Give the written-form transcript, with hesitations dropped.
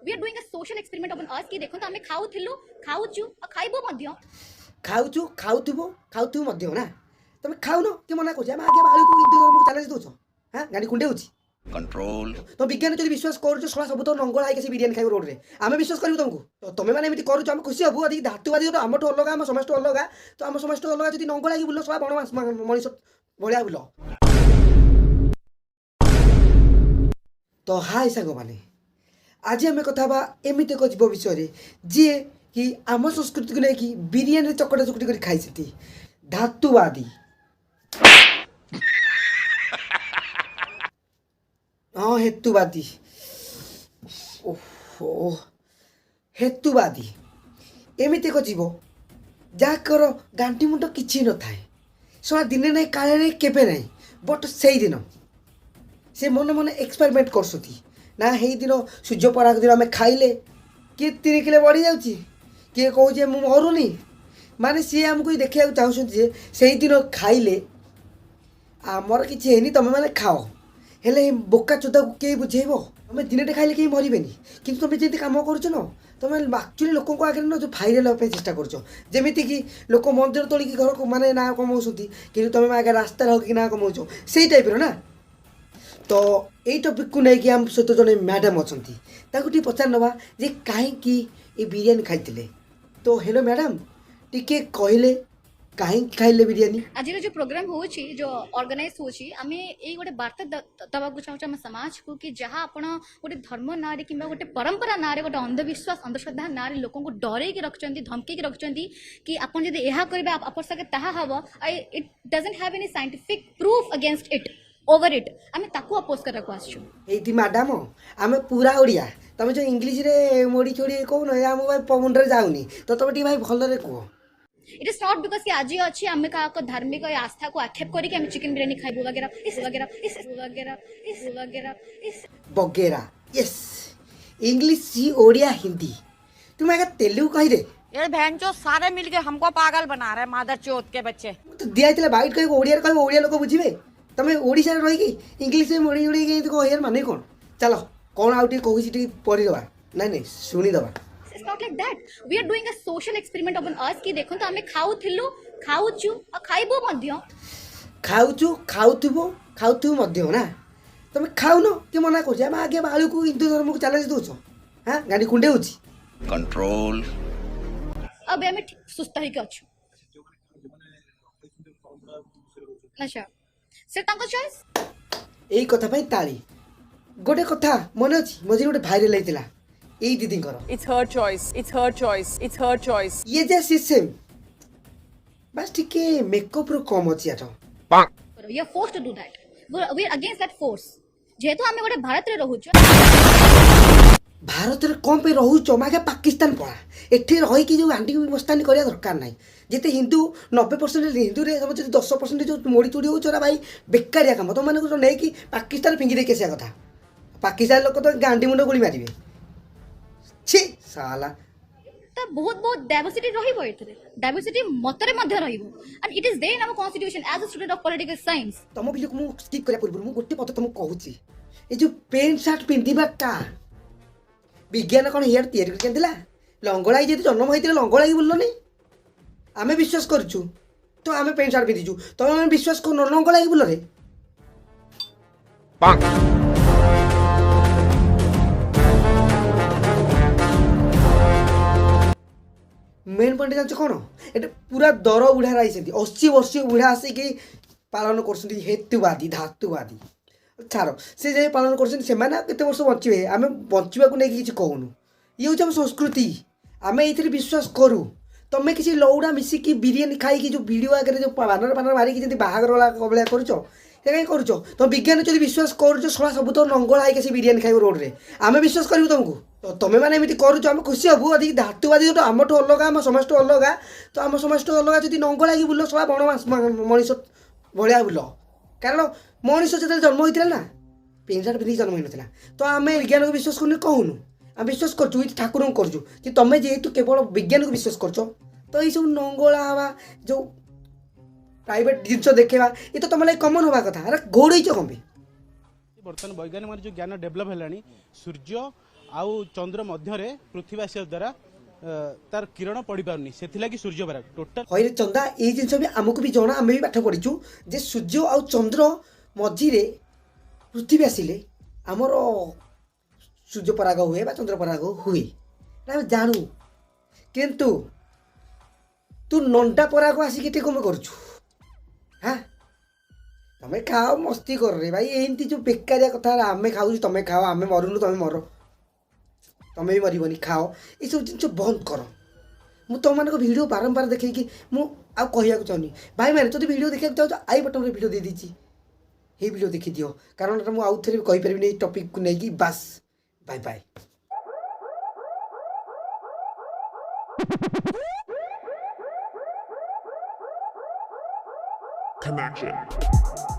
We are doing a social experiment on us कि देखो आमे खाउथिलु खाउचु आ खाइबो मध्य खाऊचु खाऊथु मध्य ना तुम खाऊन कि मना कर आगे बाहर को हिंदू धर्म को चैलेंज दौच हाँ गाड़ी कुंडे कंट्रोल तो विज्ञान जो विश्वास कर सब तो नंगल आई से बिरियानी खाइब रोड में आम विश्वास करूँ तुमको तो तुम मैंने एमती करूँ आम खुशी हबू अधिक धातुवादी तो आम अलग आम समस्त अलग तो आम समस्त अलग जो नंगल आई बुल सब बण मनीष भाया बुल तो हाय सांग मैंने आज आम कथा एमती एक जीव विषय जी कि आम संस्कृति को लेकिन बिरियानी चकटा चकटी कर खाई धातुवादी हाँ हेतुवादी ओहो हेतुवादी एमती एक जीव जहाँकर गांटी मुंड कि न थाए शला दिने ना काले ना केवे ना बट से दिन से मन मन एक्सपेरिमेंट करसती ना हे दिन सूर्य पराग दिन आम खाइले किए 3 किलो बढ़ी जाऊँगी किए कहे मुझे मरुनी माने सी आमको देखा चाहते से दिन खाइले आमर कि तुम मैंने खाओ हेले बोका चोदा को कई बुझेब तुम दिनटे खाइले कहीं मरबे कि तुम जमी कम कर तुम एक्चुअली लोक आगे न जो भाइराल होगा चेष्टा करमी कि लोक मंदिर तोलिकी घर को माने ना कमाऊँगी कि तुम आगे रास्ता होगी ना कमाऊँ से टाइप ना तो यही टपिक को लेकिन आम सहित जड़े मैडम अच्छा पचार नवा जे कहीं ये बिरियानी खाई तो हेलो मैडम टिके कहले कहीं खाइले बिरियानी आज जो प्रोग्राम होची जो ऑर्गेनाइज होची आमे ए गोटे वार्ता दबाक चाहूँ आम समाज को कि जहाँ आप गोटे धर्म ना कि गोटे परंपरा ना गोटे अंधविश्वास अंधश्रद्धा ना लोक को डरे रखिंट धमकी रखिंट कि आप जब यह करेंगे आप सके ताहा हम it doesn't have any scientific proof against it over it आम ताकू अपोज करने आसुँ मैडम आम पूरा ओडिया तुम जो इंग्लीश रे मोड़ी छोड़ी कहून आम भाई मुंडे जाऊनी तो तुम टी भाई भलरे कह इट इज नॉट बिकॉज कि आज अच्छी आम का धार्मिक आस्था को आक्षेप करके चिकेन बिरियानी खाइबू वगैरह इस वगैरह इस वगैरह इस वगैरह इस वगैरह यस इंग्लिश ओडिया हिंदी तुम आगे तेलुगु कही दे ये बहन चो सारे मिलके हमको पागल बना रहे मादर चौथ के बच्चे तो दिया चला बाइट कह ओडिया कह ओडिया लोक बुझे तुम ओडिशा रही इंग्लिश में मोड़ी मोड़ी कह माने कौन चलो कौन आउ कहूँ पढ़ीदबा नहीं नहीं शुणीदबा It's not like that. We are doing a social experiment on us कि देखो तो आमे खाउथिलु खाउचु आ खाइबो मध्य खाऊचु खाऊथु मध्य ना तुम खाऊन कि मना कर आगे बाहर को हिंदू धर्म को चैलेंज दौच हाँ गाड़ी कुंडे कंट्रोल अब आमे सुस्ता ही अच्छु अच्छा से तांको चॉइस यही कथा पाई ताली गोटे कथा मन अच्छी मझे गोटे भाइराल होता यही दीदी It's her choice. It's her choice. It's her choice. ये जे सिस्टम बस टिके मेकअप रो कम अछि आठो you are forced to do that. We are against that force. जेहेतु आमे गोटे भारत रे रहूछ भारत रे कम पे रहूछ मागे पाकिस्तान पळा एठी रही कि जो आंटी बस्तानी करिया दरकार नाही जेते हिंदू 90% हिंदू रे सब 10% जो मोड़ी चोरी होछ रा भाई बेकारिया काम तो माने को नै कि पाकिस्तान फिंगी दे केसिया कथा पाकिस्तान लोक तो गांडी मुंड गोली मारिबे छी साला तो बहुत बहुत डाइवर्सिटी रहिबो एथरे डाइवर्सिटी मतरे मध्य रहिबो and it is there in our constitution as a student of political science तम बिल को स्किप करिया पूर्व मु गोटे पद तुमको कहूची ए जो पेंट शर्ट पिंधिबाटा विज्ञान कौन हियर तैयारी कर केनतिला लंगड़ाई जेते जन्म होइतिले लंगड़ाई बोललो नहीं आमे विश्वास करछु तो आमे पेंट शर्ट पिंधिछु तो आमे विश्वास को लंगड़ाई बोल रे मेन पॉइंट जान कौन ये पूरा दर बुढ़ा रही 80 वर्षीय बुढ़ा आसिक पालन कर हेतुवादी धातुवादी छाड़ से जाए पालन करते वर्ष बचे आम बचा नहीं कि कहूनु ये हूँ आम संस्कृति आम ये विश्वास करूँ तुम्हें किसी लौड़ा मिसिकी बिरियानी खाई जो वीडियो आगे जो बानर बानर मारिकी जमी बाहर भाया कर तुम विज्ञान जो विश्वास कर सब तो नंगल आई से बिरियानी खाइब रोड में आम विश्वास करूँ तुमको तो तुम मैंने एमती करुम खुशी हबू अधिक धातुवादी जो आम अलग आम समस्त अलग तो आम समस्त अलग जो नंगल आई बुल सब बण मनीष भाया बुल कारण मनीष जो जन्म होता ना पेंट सार्ट पिंधिक जन्म होता तो आम विज्ञान को विश्वास करनी कहूनु आम विश्वास करूँ ठाकुर को करूँ कि तुम्हें जेहेतु केवल विज्ञान को विश्वास कर तो ये सब नंगला हवा जो प्राइवेट जिन देखा ये तो तुम लगे कमन हवा कथा अरे घोड़े कम बर्तमान वैज्ञानिक जो ज्ञान डेभलप है सूर्य आउ चंद्र मध्य पृथ्वी आसिया द्वारा तार किरण पड़ पारनी से सूर्य पराग टोटाल हईरे चंदा ये जिनस भी आमको भी जना आम भी पाठ पढ़ीचु जे सूर्य आउ चंद्र मझिरे पृथ्वी आसिले आमर सूर्य पराग हुए बा चंद्र पराग हुए ना जानू किंतु तू नंटा पराग आसिक कम करुचु हाँ तमें खाओ मस्ती कर रे भाई एमती जो बेकारिया कथा आमे खाऊ तमें खाओ आमे मरुनु तमें मर तमें भी मरबनी खाओ ये सब जिन बंद कर मु तुम मान भिड बारंबार देखे कि मुझे चाहूनी भाई मैंने जो भिड देखा चाहो आई बटन में भिड दे दीजिए ये भिड देखी दियो कारण मुझे आउ थे कहीपरि टपिक को लेकिन बास बाय बाय Connection.